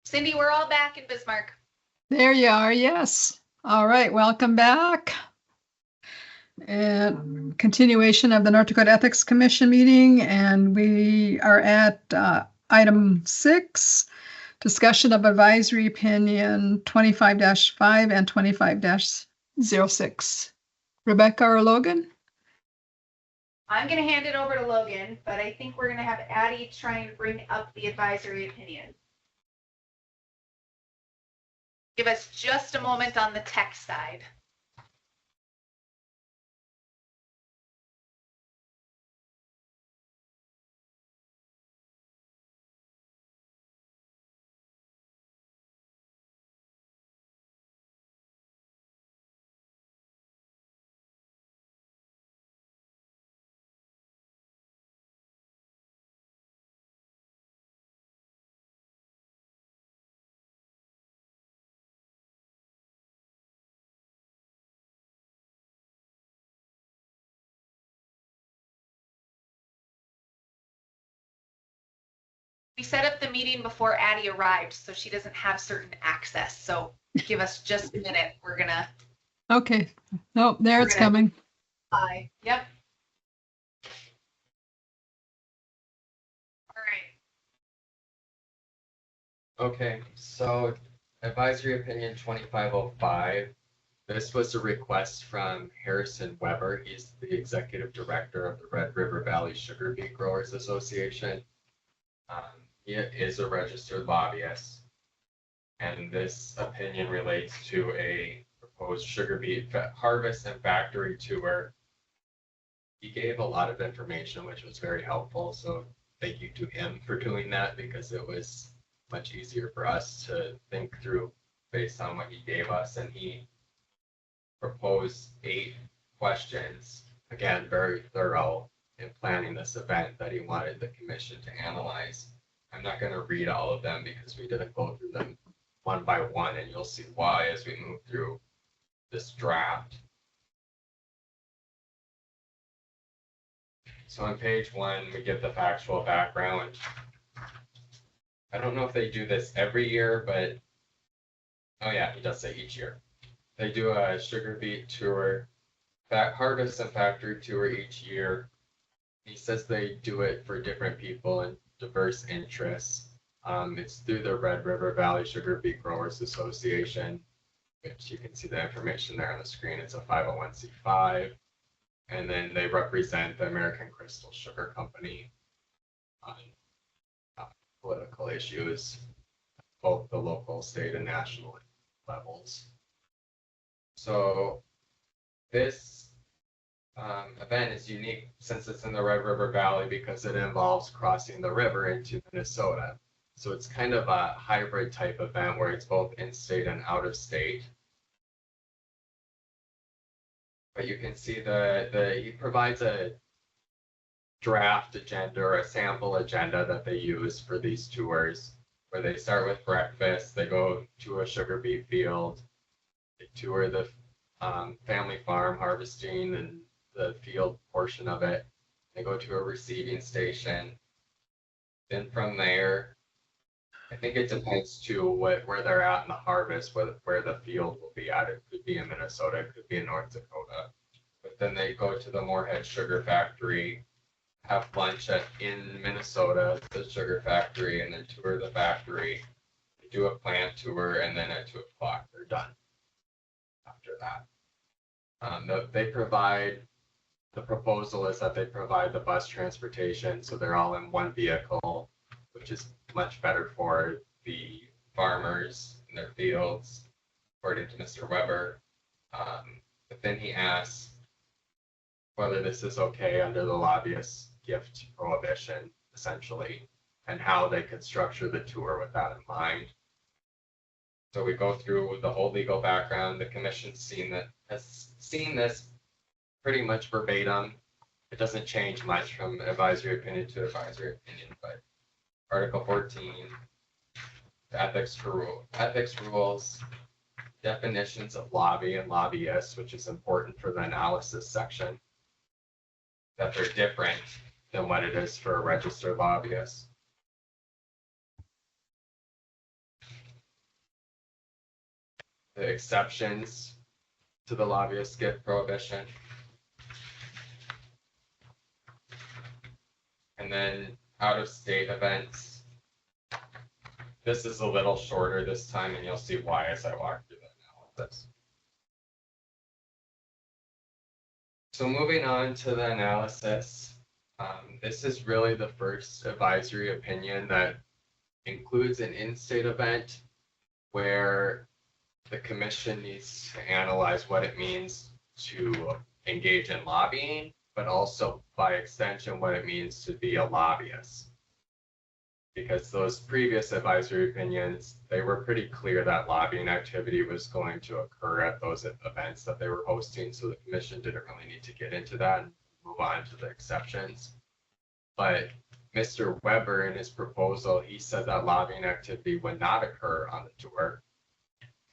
Cindy, we're all back in Bismarck. There you are, yes. All right, welcome back. And continuation of the North Dakota Ethics Commission meeting, and we are at item 6, discussion of advisory opinion 25-5 and 25-06. Rebecca or Logan? I'm going to hand it over to Logan, but I think we're going to have Addie try and bring up the advisory opinion. Give us just a moment on the tech side. We set up the meeting before Addie arrived, so she doesn't have certain access. So give us just a minute. We're going to. Okay. Oh, there it's coming. Hi. Yep. All right. Okay, so advisory opinion 2505. This was a request from Harrison Weber. He's the executive director of the Red River Valley Sugar Beet Growers Association. He is a registered lobbyist, and this opinion relates to a proposed sugar beet harvest and factory tour. He gave a lot of information, which was very helpful. So thank you to him for doing that, because it was much easier for us to think through based on what he gave us. And he proposed 8 questions, again, very thorough in planning this event that he wanted the commission to analyze. I'm not going to read all of them because we didn't go through them one by one, and you'll see why as we move through this draft. So on page 1, we give the factual background. I don't know if they do this every year, but oh yeah, he does say each year. They do a sugar beet tour, harvest and factory tour each year. He says they do it for different people and diverse interests. It's through the Red River Valley Sugar Beet Growers Association, which you can see the information there on the screen. It's a 501c5. And then they represent the American Crystal Sugar Company on political issues, both the local, state, and national levels. So this event is unique since it's in the Red River Valley because it involves crossing the river into Minnesota. So it's kind of a hybrid type event where it's both in-state and out-of-state. But you can see he provides a draft agenda or a sample agenda that they use for these tours, where they start with breakfast, they go to a sugar beet field, they tour the family farm harvesting and the field portion of it, they go to a receiving station. Then from there, I think it depends too where they're at in the harvest, where the field will be at. It could be in Minnesota, it could be in North Dakota. But then they go to the Moorhead Sugar Factory, have lunch in Minnesota, the sugar factory, and then tour the factory, do a plant tour, and then at 2 o'clock they're done after that. They provide, the proposal is that they provide the bus transportation, so they're all in one vehicle, which is much better for the farmers in their fields, according to Mr. Weber. But then he asks whether this is okay under the lobbyist gift prohibition, essentially, and how they could structure the tour with that in mind. So we go through the whole legal background. The commission's has seen this pretty much verbatim. It doesn't change much from advisory opinion to advisory opinion, but Article 14, the ethics rules, definitions of lobby and lobbyists, which is important for the analysis section, that they're different than what it is for a registered lobbyist. the exceptions to the lobbyist gift prohibition. And then out-of-state events. This is a little shorter this time, and you'll see why as I walk through the analysis. So moving on to the analysis, this is really the first advisory opinion that includes an in-state event where the commission needs to analyze what it means to engage in lobbying, but also by extension what it means to be a lobbyist. Because those previous advisory opinions, they were pretty clear that lobbying activity was going to occur at those events that they were hosting, so the commission didn't really need to get into that and move on to the exceptions. But Mr. Weber, in his proposal, he said that lobbying activity would not occur on the tour.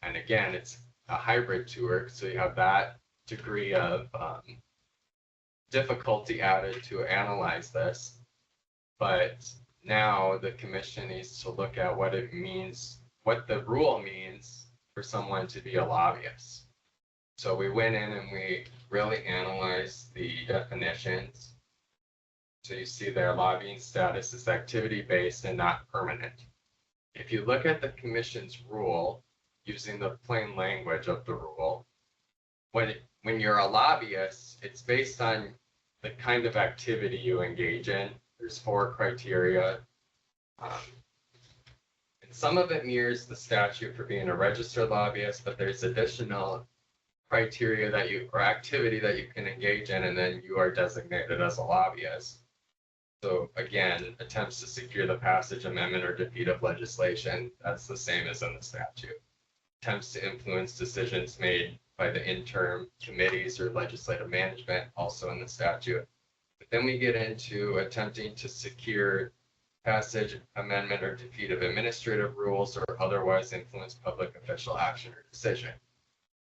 And again, it's a hybrid tour, so you have that degree of difficulty added to analyze this. But now the commission needs to look at what it means, what the rule means for someone to be a lobbyist. So we went in and we really analyzed the definitions. So you see their lobbying status is activity-based and not permanent. If you look at the commission's rule, using the plain language of the rule, when you're a lobbyist, it's based on the kind of activity you engage in. There's 4 criteria. And some of it mirrors the statute for being a registered lobbyist, but there's additional criteria that or activity that you can engage in, and then you are designated as a lobbyist. So again, attempts to secure the passage, amendment, or defeat of legislation, that's the same as in the statute. Attempts to influence decisions made by the interim committees or legislative management, also in the statute. But then we get into attempting to secure passage, amendment, or defeat of administrative rules or otherwise influence public official action or decision.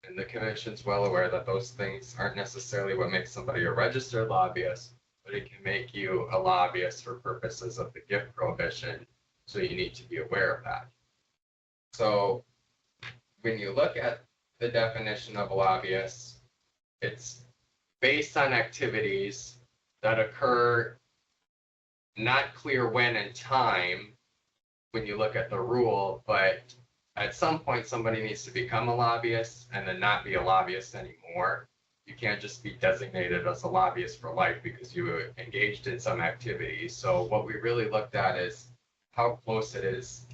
And the commission's well aware that those things aren't necessarily what makes somebody a registered lobbyist, but it can make you a lobbyist for purposes of the gift prohibition. So you need to be aware of that. So when you look at the definition of a lobbyist, it's based on activities that occur not clear when in time when you look at the rule, but at some point somebody needs to become a lobbyist and then not be a lobbyist anymore. You can't just be designated as a lobbyist for life because you engaged in some activity. So what we really looked at is how close it is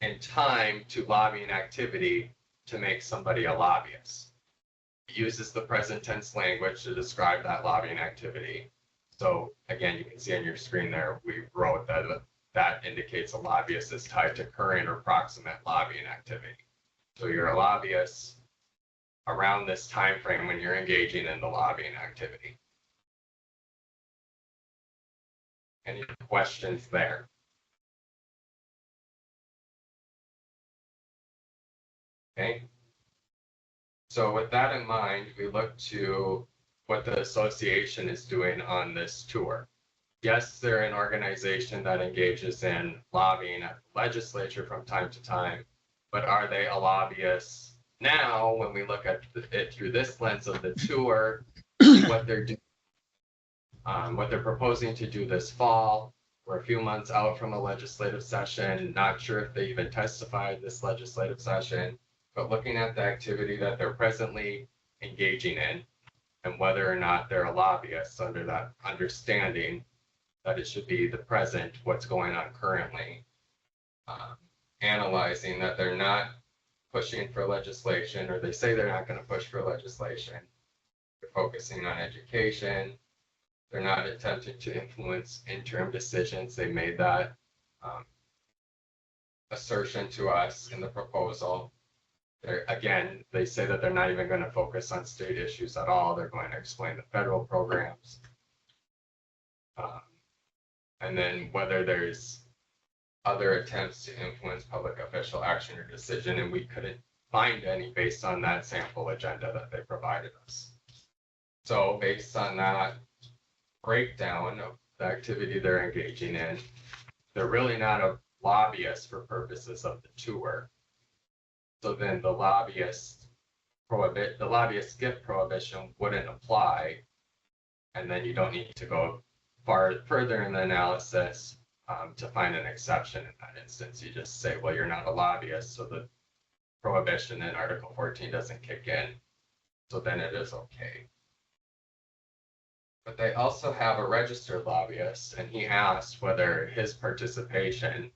in time to lobbying activity to make somebody a lobbyist. It uses the present tense language to describe that lobbying activity. So again, you can see on your screen there, we wrote that indicates a lobbyist is tied to current or proximate lobbying activity. So you're a lobbyist around this time frame when you're engaging in the lobbying activity. Any questions there? Okay. So with that in mind, we look to what the association is doing on this tour. Yes, they're an organization that engages in lobbying at the legislature from time to time, but are they a lobbyist now when we look at it through this lens of the tour, what they're doing, what they're proposing to do this fall? We're a few months out from a legislative session, not sure if they even testified this legislative session, but looking at the activity that they're presently engaging in and whether or not they're a lobbyist under that understanding that it should be the present, what's going on currently, analyzing that they're not pushing for legislation, or they say they're not going to push for legislation. They're focusing on education. They're not attempting to influence interim decisions. They made that assertion to us in the proposal. Again, they say that they're not even going to focus on state issues at all. They're going to explain the federal programs. And then whether there's other attempts to influence public official action or decision, and we couldn't find any based on that sample agenda that they provided us. So based on that breakdown of the activity they're engaging in, they're really not a lobbyist for purposes of the tour. So then the lobbyist gift prohibition wouldn't apply. And then you don't need to go further in the analysis to find an exception in that instance. You just say, well, you're not a lobbyist, so the prohibition in Article 14 doesn't kick in. So then it is okay. But they also have a registered lobbyist, and he asked whether his participation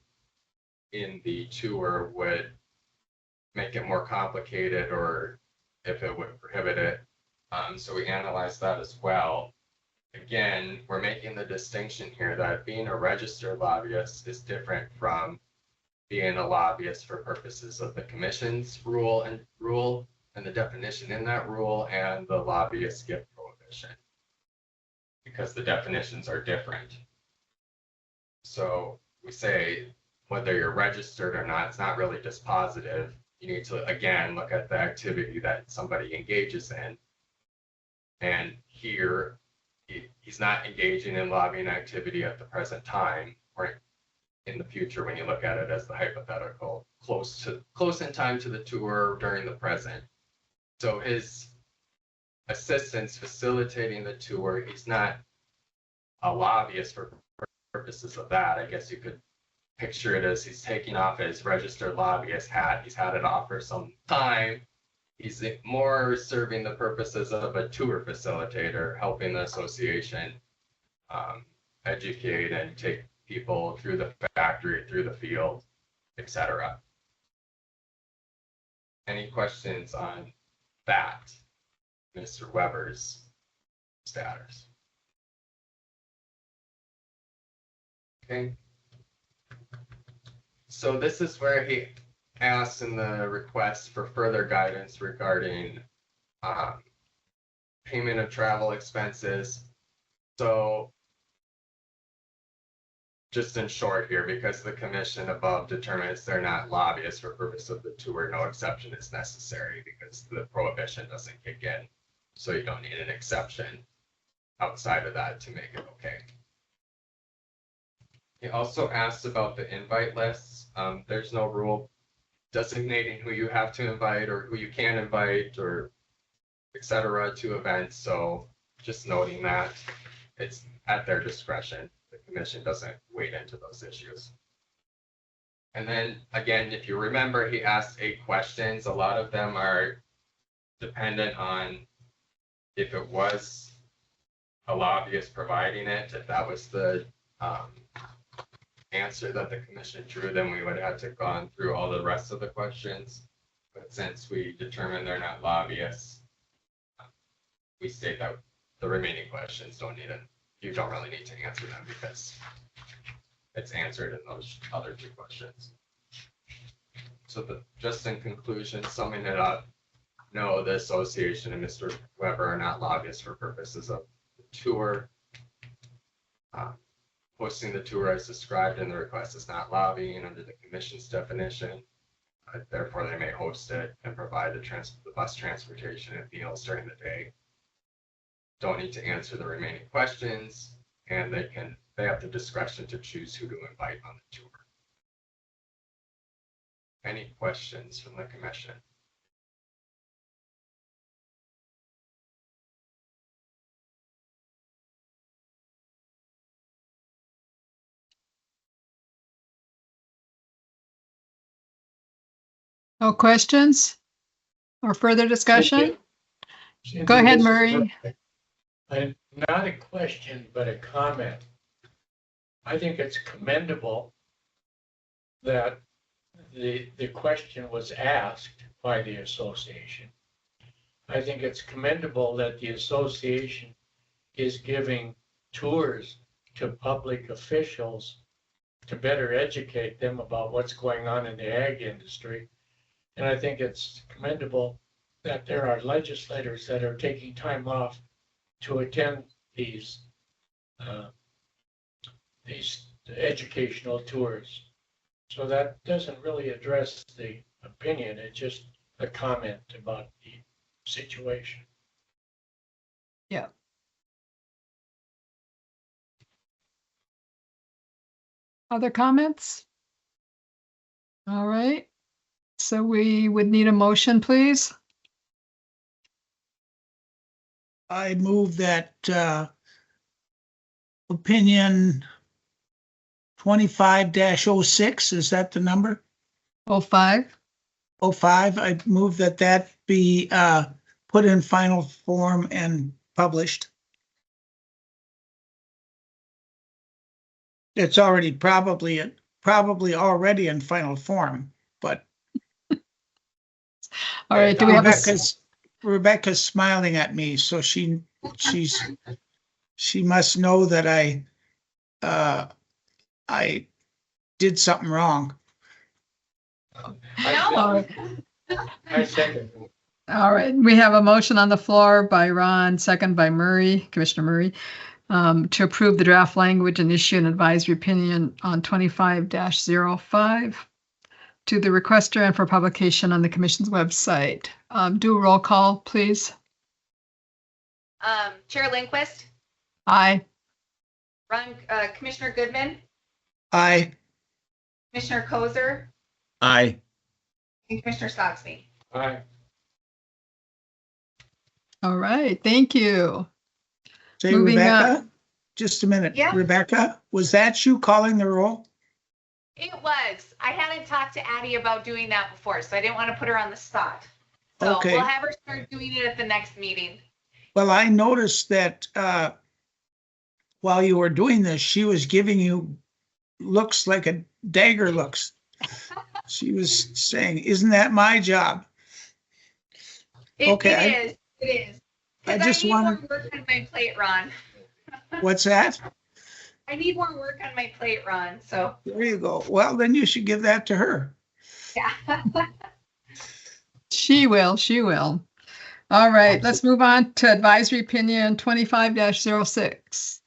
in the tour would make it more complicated or if it would prohibit it. So we analyzed that as well. Again, we're making the distinction here that being a registered lobbyist is different from being a lobbyist for purposes of the commission's rule and the definition in that rule and the lobbyist gift prohibition, because the definitions are different. So we say whether you're registered or not, it's not really dispositive. You need to, again, look at the activity that somebody engages in. And here, he's not engaging in lobbying activity at the present time or in the future when you look at it as the hypothetical, close in time to the tour during the present. So his assistance facilitating the tour, he's not a lobbyist for purposes of that. I guess you could picture it as he's taking off his registered lobbyist hat. He's had it off for some time. He's more serving the purposes of a tour facilitator, helping the association educate and take people through the factory, through the field, etc. Any questions on that, Mr. Weber's status? Okay. So this is where he asks in the request for further guidance regarding payment of travel expenses. So just in short here, because the commission above determines they're not lobbyists for purpose of the tour, no exception is necessary because the prohibition doesn't kick in. So you don't need an exception outside of that to make it okay. He also asked about the invite lists. There's no rule designating who you have to invite or who you can invite or etc. to events. So just noting that it's at their discretion. The commission doesn't wade into those issues. And then again, if you remember, he asked 8 questions. A lot of them are dependent on if it was a lobbyist providing it. If that was the answer that the commission drew, then we would have to gone through all the rest of the questions. But since we determined they're not lobbyists, we state that the remaining questions don't need it. You don't really need to answer them because it's answered in those other 2 questions. So just in conclusion, summing it up, no, the association and Mr. Weber are not lobbyists for purposes of the tour. Hosting the tour as described in the request is not lobbying under the commission's definition. Therefore, they may host it and provide the bus transportation and meals during the day. Don't need to answer the remaining questions, and they have the discretion to choose who to invite on the tour. Any questions from the commission? No questions or further discussion? Go ahead, Murray. Not a question, but a comment. I think it's commendable that the question was asked by the association. I think it's commendable that the association is giving tours to public officials to better educate them about what's going on in the ag industry. And I think it's commendable that there are legislators that are taking time off to attend these educational tours. So that doesn't really address the opinion, it's just a comment about the situation. Yeah. Other comments? All right. So we would need a motion, please. I move that opinion 25-06, is that the number? 05. 05, I move that that be put in final form and published. It's already probably already in final form, but All right, do we have a, Rebecca's smiling at me, so she must know that I did something wrong. No. I second. all right, we have a motion on the floor by Ron, second by Murray, Commissioner Murray, to approve the draft language and issue an advisory opinion on 25-05 to the requester and for publication on the commission's website. Do a roll call, please. Chair Lindquist, Aye. Commissioner Goodman, Aye. Commissioner Kozer, Aye. and Commissioner Stocksby. Aye. All right, thank you. Say, Moving Rebecca, just a minute. Yeah. Rebecca, was that you calling the roll? It was. I hadn't talked to Addie about doing that before, so I didn't want to put her on the spot. So Okay. we'll have her start doing it at the next meeting. Well, I noticed that while you were doing this, she was giving you looks like a dagger looks. She was saying, "Isn't that my job?" Okay, It is. It is. 'Cause I just need wanted- more work on my plate, Ron. What's that? I need more work on my plate, Ron. So There you go. Well, then you should give that to her. yeah. She will, she will. All right, let's move on to advisory opinion 25-06.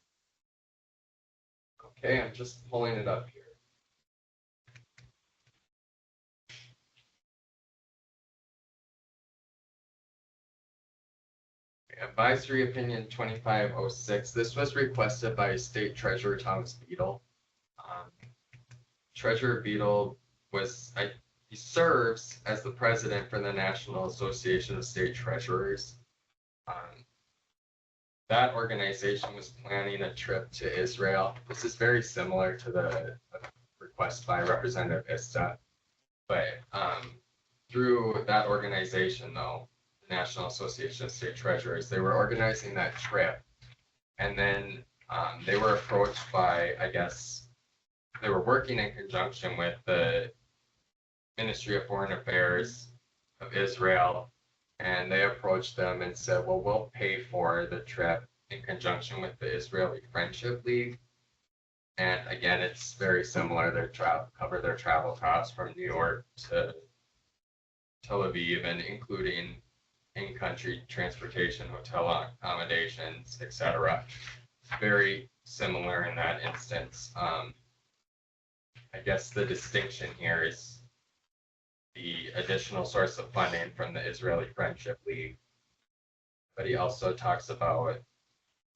Okay, I'm just pulling it up here. Advisory Opinion 2506. This was requested by State Treasurer Thomas Beadle. Treasurer Beadle he serves as the president for the National Association of State Treasurers. That organization was planning a trip to Israel. This is very similar to the request by Representative Ista, but through that organization, though, the National Association of State Treasurers, they were organizing that trip, and then they were approached by, I guess, they were working in conjunction with the Ministry of Foreign Affairs of Israel, and they approached them and said, well, we'll pay for the trip in conjunction with the Israeli Friendship League. And again, it's very similar. They cover their travel costs from New York to Tel Aviv, and including in-country transportation, hotel accommodations, etc. Very similar in that instance. I guess the distinction here is the additional source of funding from the Israeli Friendship League. But he also talks about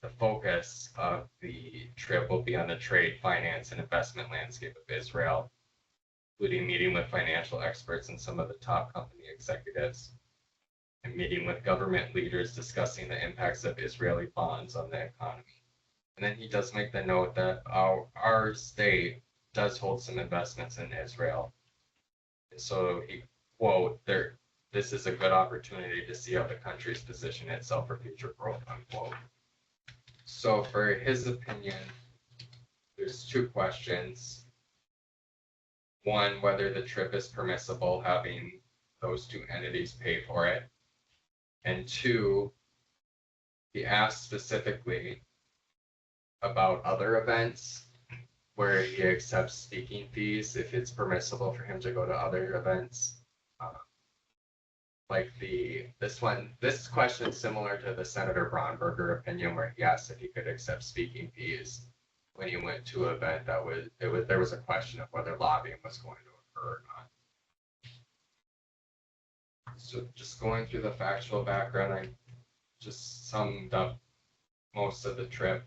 the focus of the trip will be on the trade, finance, and investment landscape of Israel, including meeting with financial experts and some of the top company executives, and meeting with government leaders discussing the impacts of Israeli bonds on the economy. And then he does make the note that our state does hold some investments in Israel. And so he quote, this is a good opportunity to see how the country's position itself for future growth, unquote. So for his opinion, there's two questions. One, whether the trip is permissible, having those two entities pay for it. And two, he asked specifically about other events where he accepts speaking fees, if it's permissible for him to go to other events. Like this question is similar to the Senator Braunberger opinion, where he asked if he could accept speaking fees when he went to an event there was a question of whether lobbying was going to occur or not. So just going through the factual background, I just summed up most of the trip.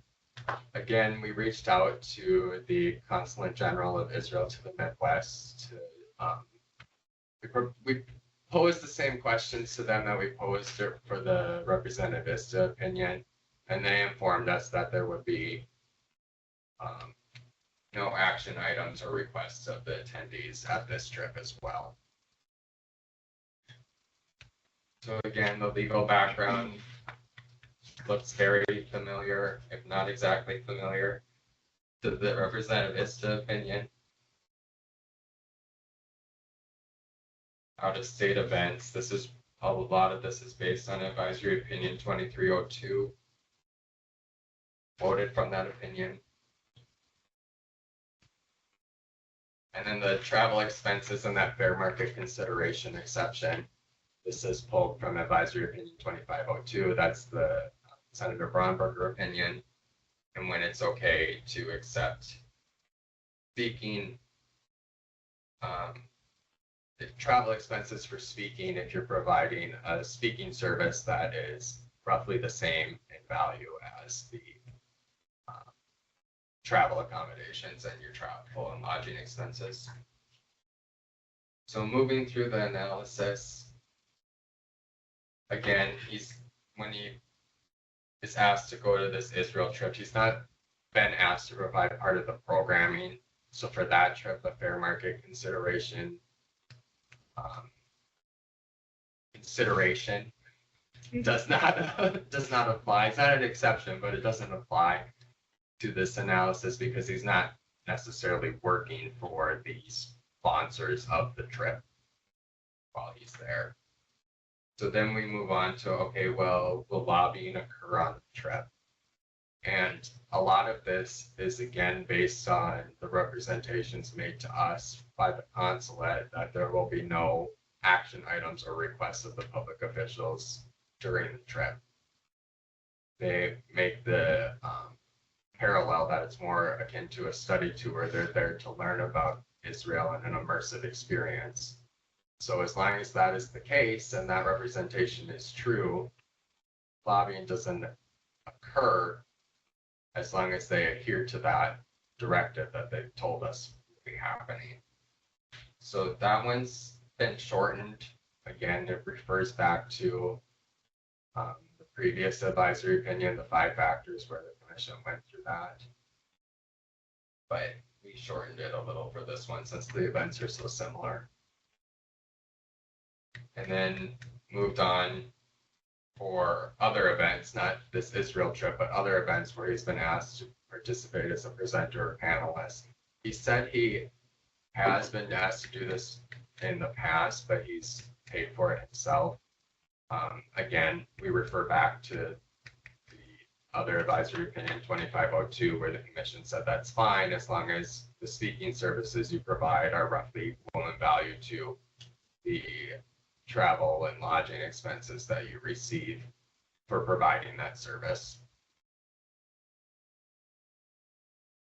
Again, we reached out to the Consulate General of Israel to the Midwest to we posed the same questions to them that we posed for the Representative Vista opinion, and they informed us that there would be no action items or requests of the attendees at this trip as well. So again, the legal background looks very familiar, if not exactly familiar, to the Representative Vista opinion. Out of state events, this is a lot of this is based on advisory opinion 2302, quoted from that opinion. And then the travel expenses and that fair market consideration exception. This is pulled from advisory opinion 2502. That's the Senator Braunberger opinion. And when it's okay to accept speaking, the travel expenses for speaking if you're providing a speaking service that is roughly the same in value as the travel accommodations and your travel and lodging expenses. So moving through the analysis, again, when he is asked to go to this Israel trip, he's not been asked to provide part of the programming. So for that trip, the fair market consideration does not apply. It's not an exception, but it doesn't apply to this analysis because he's not necessarily working for the sponsors of the trip while he's there. So then we move on to, okay, well, will lobbying occur on the trip? And a lot of this is again based on the representations made to us by the consulate that there will be no action items or requests of the public officials during the trip. They make the parallel that it's more akin to a study tour. They're there to learn about Israel in an immersive experience. So as long as that is the case and that representation is true, lobbying doesn't occur as long as they adhere to that directive that they've told us will be happening. So that one's been shortened. Again, it refers back to the previous advisory opinion, the 5 factors where the commission went through that. But we shortened it a little for this one since the events are so similar. And then moved on for other events, not this Israel trip, but other events where he's been asked to participate as a presenter or panelist. He said he has been asked to do this in the past, but he's paid for it himself. Again, we refer back to the other advisory opinion 2502, where the commission said that's fine as long as the speaking services you provide are roughly equal in value to the travel and lodging expenses that you receive for providing that service.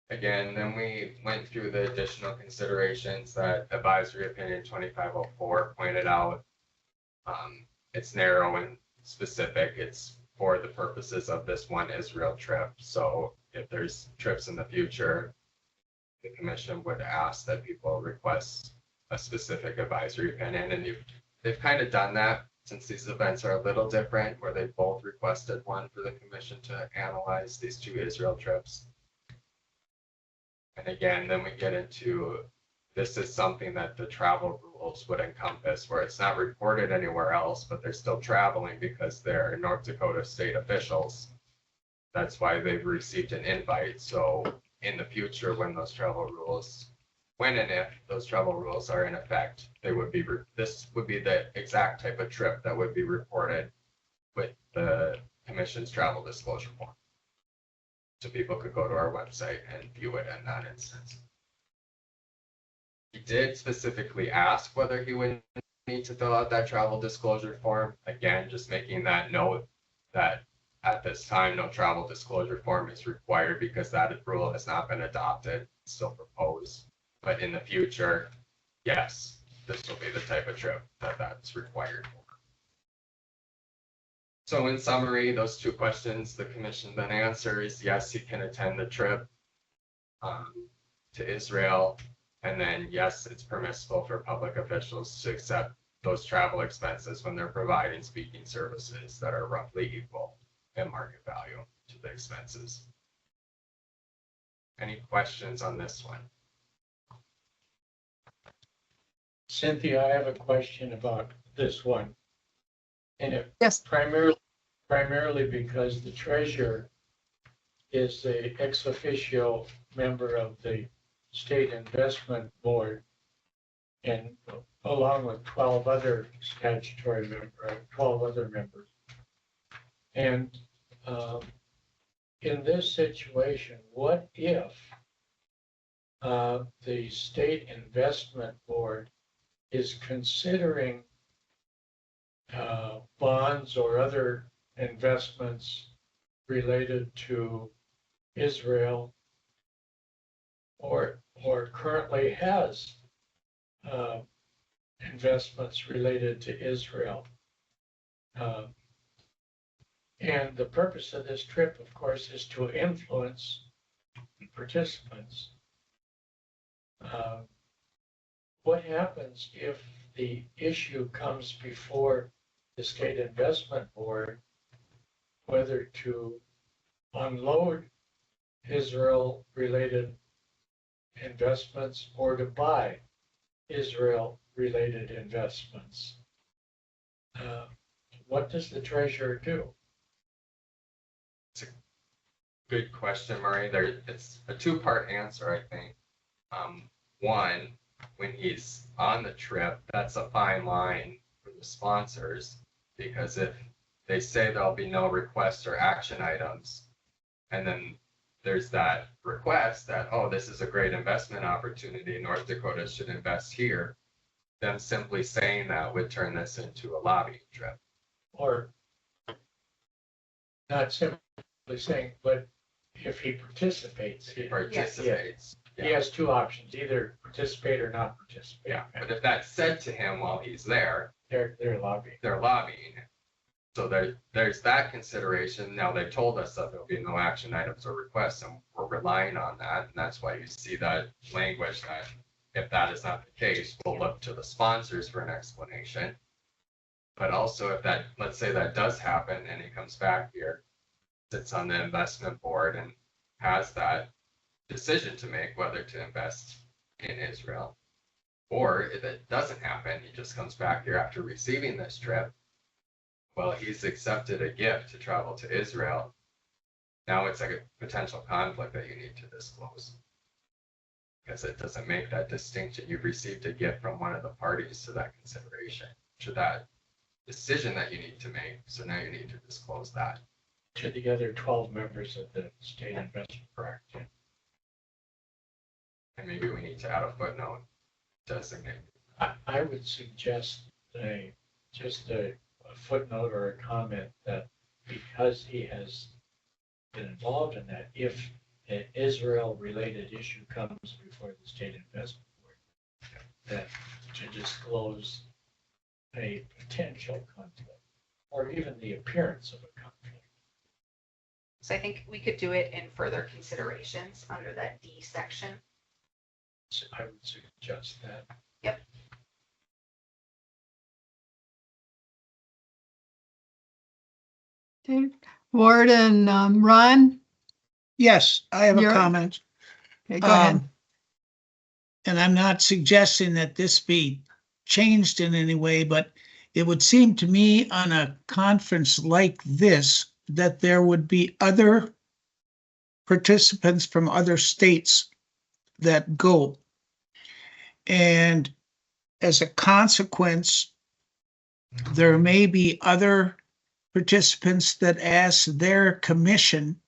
Again, then we went through the additional considerations that advisory opinion 2504 pointed out. It's narrow and specific. It's for the purposes of this one Israel trip. So if there's trips in the future, the commission would ask that people request a specific advisory opinion, and they've kind of done that since these events are a little different, where they both requested one for the commission to analyze these 2 Israel trips. And again, then we get into, this is something that the travel rules would encompass, where it's not reported anywhere else, but they're still traveling because they're North Dakota state officials. That's why they've received an invite. So in the future, when those travel rules, when and if those travel rules are in effect, they would be, this would be the exact type of trip that would be reported with the commission's travel disclosure form. So people could go to our website and view it in that instance. He did specifically ask whether he would need to fill out that travel disclosure form. Again, just making that note that at this time, no travel disclosure form is required because that rule has not been adopted, it's still proposed. But in the future, yes, this will be the type of trip that that's required for. So in summary, those 2 questions, the commission then answers, yes, he can attend the trip to Israel. And then, yes, it's permissible for public officials to accept those travel expenses when they're providing speaking services that are roughly equal in market value to the expenses. Any questions on this one? Cynthia, I have a question about this one. And it Yes. primarily because the treasurer is the ex officio member of the State Investment Board, and along with 12 other statutory members, 12 other members. And in this situation, what if the State Investment Board is considering bonds or other investments related to Israel, or currently has investments related to Israel? And the purpose of this trip, of course, is to influence participants. What happens if the issue comes before the State Investment Board, whether to unload Israel-related investments or to buy Israel-related investments? What does the treasurer do? Good question, Murray. It's a two-part answer, I think. One, when he's on the trip, that's a fine line for the sponsors, because if they say there'll be no requests or action items, and then there's that request that, oh, this is a great investment opportunity, North Dakota should invest here, them simply saying that would turn this into a lobbying trip. Or not simply saying, but if he participates, He participates. he has two options, either participate or not participate. Yeah, but if that's said to him while he's there, They're lobbying. they're lobbying. So there's that consideration. Now, they told us that there'll be no action items or requests, and we're relying on that. And that's why you see that language that if that is not the case, we'll look to the sponsors for an explanation. But also if that, let's say that does happen and he comes back here, sits on the investment board and has that decision to make whether to invest in Israel. Or if it doesn't happen, he just comes back here after receiving this trip. Well, he's accepted a gift to travel to Israel. Now it's like a potential conflict that you need to disclose, because it doesn't make that distinction. You've received a gift from one of the parties to that consideration, to that decision that you need to make. So now you need to disclose that. To the other 12 members of the State Investment Board. And maybe we need to add a footnote designated. I would suggest just a footnote or a comment that because he has been involved in that, if an Israel-related issue comes before the State Investment Board, that to disclose a potential conflict or even the appearance of a conflict. So I think we could do it in further considerations under that D section. So I would suggest that. Okay. Ward and Ron? Yes, I have a You're- comment. Okay, go ahead. And I'm not suggesting that this be changed in any way, but it would seem to me on a conference like this that there would be other participants from other states that go. And as a consequence, there may be other participants that ask their commission,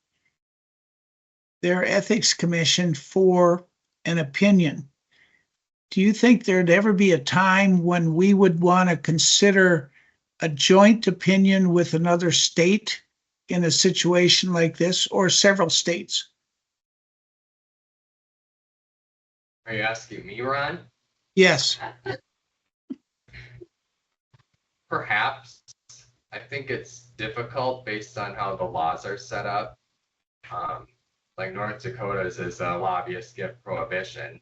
their ethics commission, for an opinion. Do you think there'd ever be a time when we would want to consider a joint opinion with another state in a situation like this, or several states? Are you asking me, Ron? Yes. Perhaps. I think it's difficult based on how the laws are set up. Like North Dakota's is a lobbyist gift prohibition.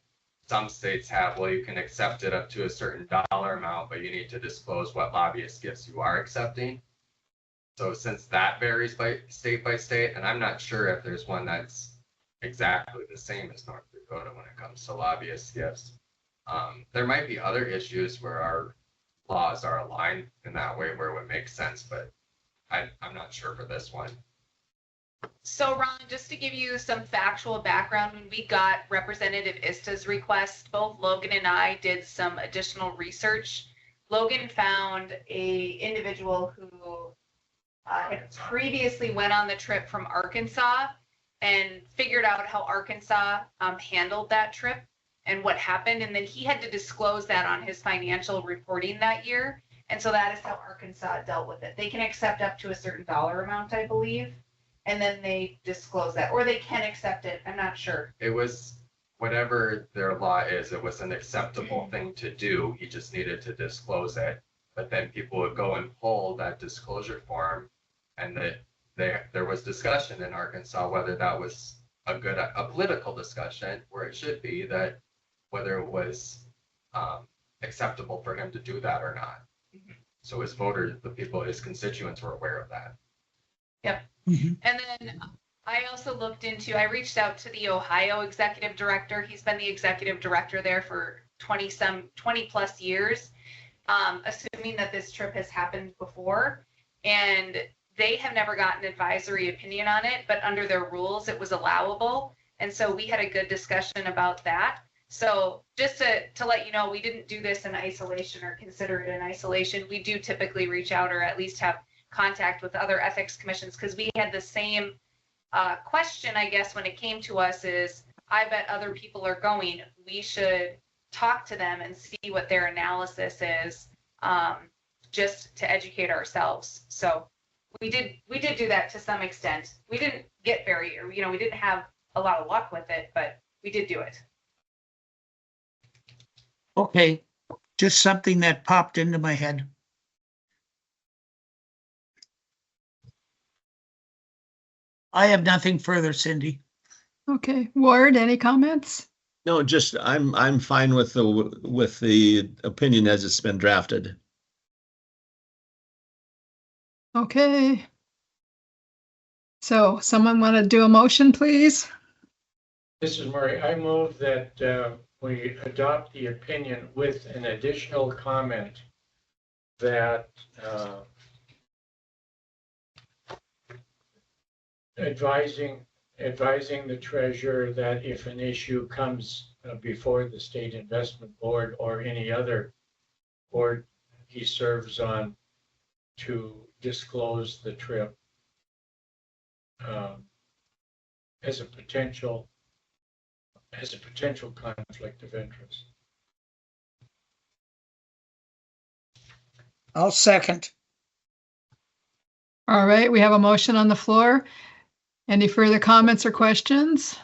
some states have, well, you can accept it up to a certain dollar amount, but you need to disclose what lobbyist gifts you are accepting. So since that varies by state, and I'm not sure if there's one that's exactly the same as North Dakota when it comes to lobbyist gifts. There might be other issues where our laws are aligned in that way where it would make sense, but I'm not sure for this one. So Ron, just to give you some factual background, when we got Representative Ista's request, both Logan and I did some additional research. Logan found a individual who had previously went on the trip from Arkansas and figured out how Arkansas handled that trip and what happened. And then he had to disclose that on his financial reporting that year. And so that is how Arkansas dealt with it. They can accept up to a certain dollar amount, I believe. And then they disclose that, or they can accept it. I'm not sure. It was whatever their law is, it was an acceptable thing to do. He just needed to disclose it. But then people would go and pull that disclosure form, and that there was discussion in Arkansas whether that was a political discussion, where it should be, that whether it was acceptable for him to do that or not. So his voters, the people, his constituents were aware of that. Yep. And then I also I reached out to the Ohio executive director. He's been the executive director there for 20 plus years, assuming that this trip has happened before. And they have never gotten advisory opinion on it, but under their rules, it was allowable. And so we had a good discussion about that. So just to let you know, we didn't do this in isolation or consider it in isolation. We do typically reach out or at least have contact with other ethics commissions, because we had the same question, I guess, when it came to us is, I bet other people are going, we should talk to them and see what their analysis is, just to educate ourselves. So we did do that to some extent. We didn't get we didn't have a lot of luck with it, but we did do it. Okay, just something that popped into my head. I have nothing further, Cindy. Okay, Ward, any comments? No, just I'm fine with the opinion as it's been drafted. Okay. So someone want to do a motion, please? This is Murray. I move that we adopt the opinion with an additional comment that advising the treasurer that if an issue comes before the State Investment Board or any other board he serves on, to disclose the trip as a potential conflict of interest. I'll second. All right, we have a motion on the floor. Any further comments or questions?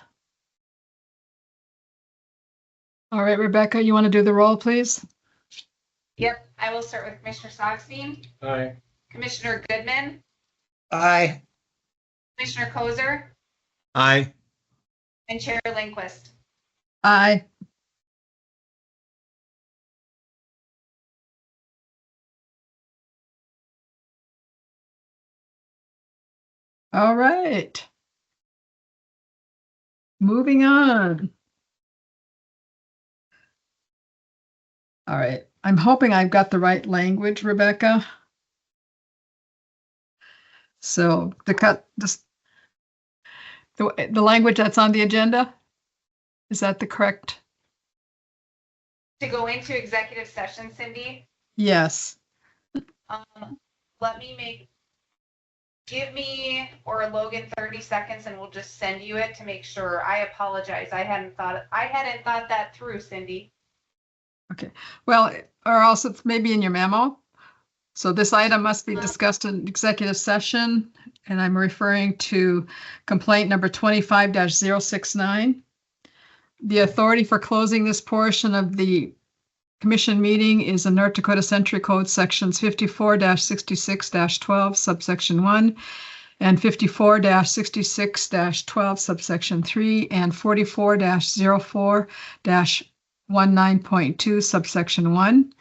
All right, Rebecca, you want to do the roll, please? Yep, I will start with Commissioner Sockstein, Aye. Commissioner Goodman, Aye. Commissioner Kozer, Aye. and Chair Lindquist. Aye. All right. Moving on. All right. I'm hoping I've got the right language, Rebecca. So the language that's on the agenda, is that the correct? To go into executive session, Cindy, Yes. give me or Logan 30 seconds and we'll just send you it to make sure. I apologize. I hadn't thought that through, Cindy. Okay. Well, or also it's maybe in your memo. So this item must be discussed in executive session, and I'm referring to complaint number 25-069. The authority for closing this portion of the commission meeting is in North Dakota Century Code sections 54-66-12 subsection 1 and 54-66-12 subsection 3 and 44-04- 19.2 subsection 1.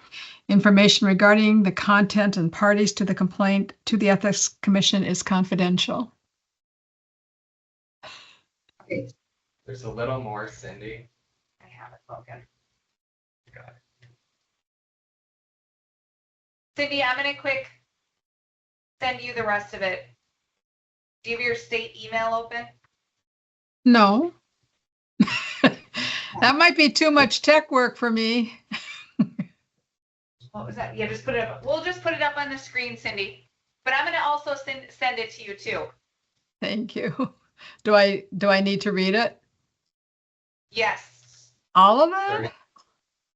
Information regarding the content and parties to the complaint to the Ethics Commission is confidential. Okay, There's a little more, Cindy. I have it, Logan. Got it. Cindy, I'm gonna quick send you the rest of it. Do you have your state email open? No. That might be too much tech work for me. What was that? Yeah, just put it up. We'll just put it up on the screen, Cindy. But I'm gonna also send it to you too. Thank you. Do I need to read it? Yes. All of Sorry. it?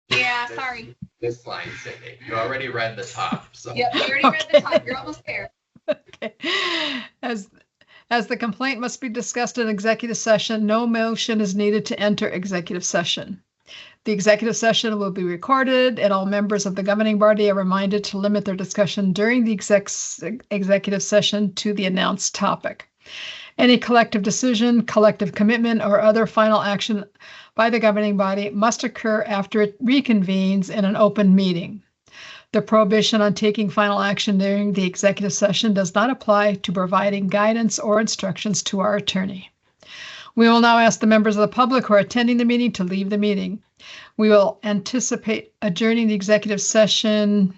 Yeah, This- sorry. This line, Cindy. You already read the top, so. Yep, you already read the top. You're almost there. Okay. As the complaint must be discussed in executive session, no motion is needed to enter executive session. The executive session will be recorded, and all members of the governing body are reminded to limit their discussion during the executive session to the announced topic. Any collective decision, collective commitment, or other final action by the governing body must occur after it reconvenes in an open meeting. The prohibition on taking final action during the executive session does not apply to providing guidance or instructions to our attorney. We will now ask the members of the public who are attending the meeting to leave the meeting. We will anticipate adjourning the executive session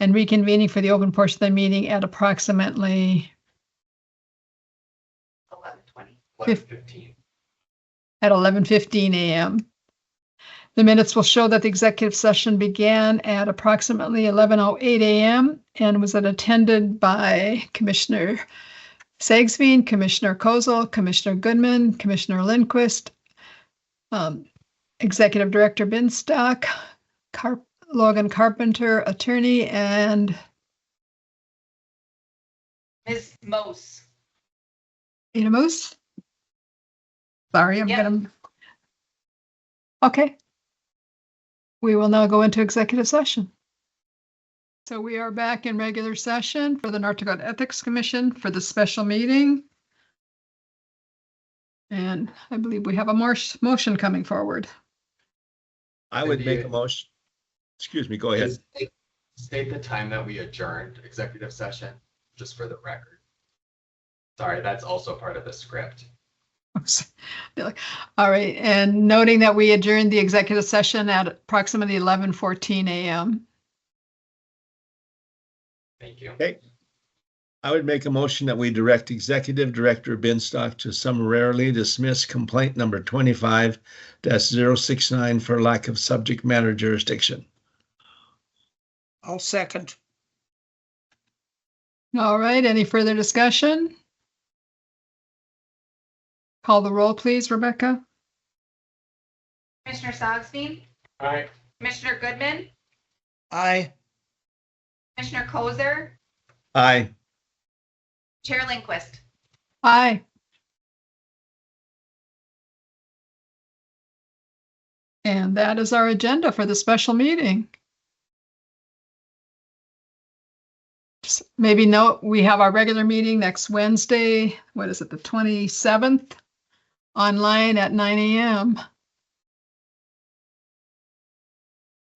and reconvening for the open portion of the meeting at approximately 11:20. 11:15. at 11:15 a.m. The minutes will show that the executive session began at approximately 11:08 a.m. and was attended by Commissioner Sagsveen, Commissioner Kozel, Commissioner Goodman, Commissioner Lindquist, Executive Director Binstock, Logan Carpenter, attorney, and Ms. Mose. Ada Moose. Sorry, I'm Yep. gonna. Okay. We will now go into executive session. So we are back in regular session for the North Dakota Ethics Commission for the special meeting. And I believe we have a motion coming forward. I would Cindy, make a motion. Excuse me, go ahead. State the time that we adjourned executive session, just for the record. Sorry, that's also part of the script. All right, and noting that we adjourned the executive session at approximately 11:14 a.m. Thank you. Okay. I would make a motion that we direct Executive Director Binstock to summarily dismiss complaint number 25-069 for lack of subject matter jurisdiction. I'll second. All right, any further discussion? Call the roll, please, Rebecca. Commissioner Sagsveen, Aye. Commissioner Goodman, Aye. Commissioner Kozer, Aye. Chair Lindquist. Aye. And that is our agenda for the special meeting. Just maybe note, we have our regular meeting next Wednesday, what is it, the 27th? Online at 9 a.m.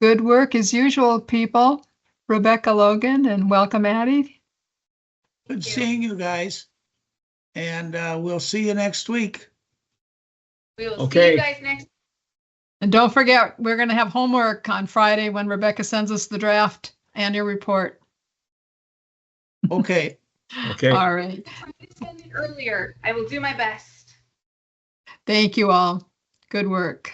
Good work as usual, people. Rebecca, Logan, and welcome, Addie. Good you. seeing you guys. And we'll see you next week. We will see Okay. you guys next. And don't forget, we're going to have homework on Friday when Rebecca sends us the draft annual report. Okay. Okay. All right. Try to send it earlier. I will do my best. Thank you all. Good work.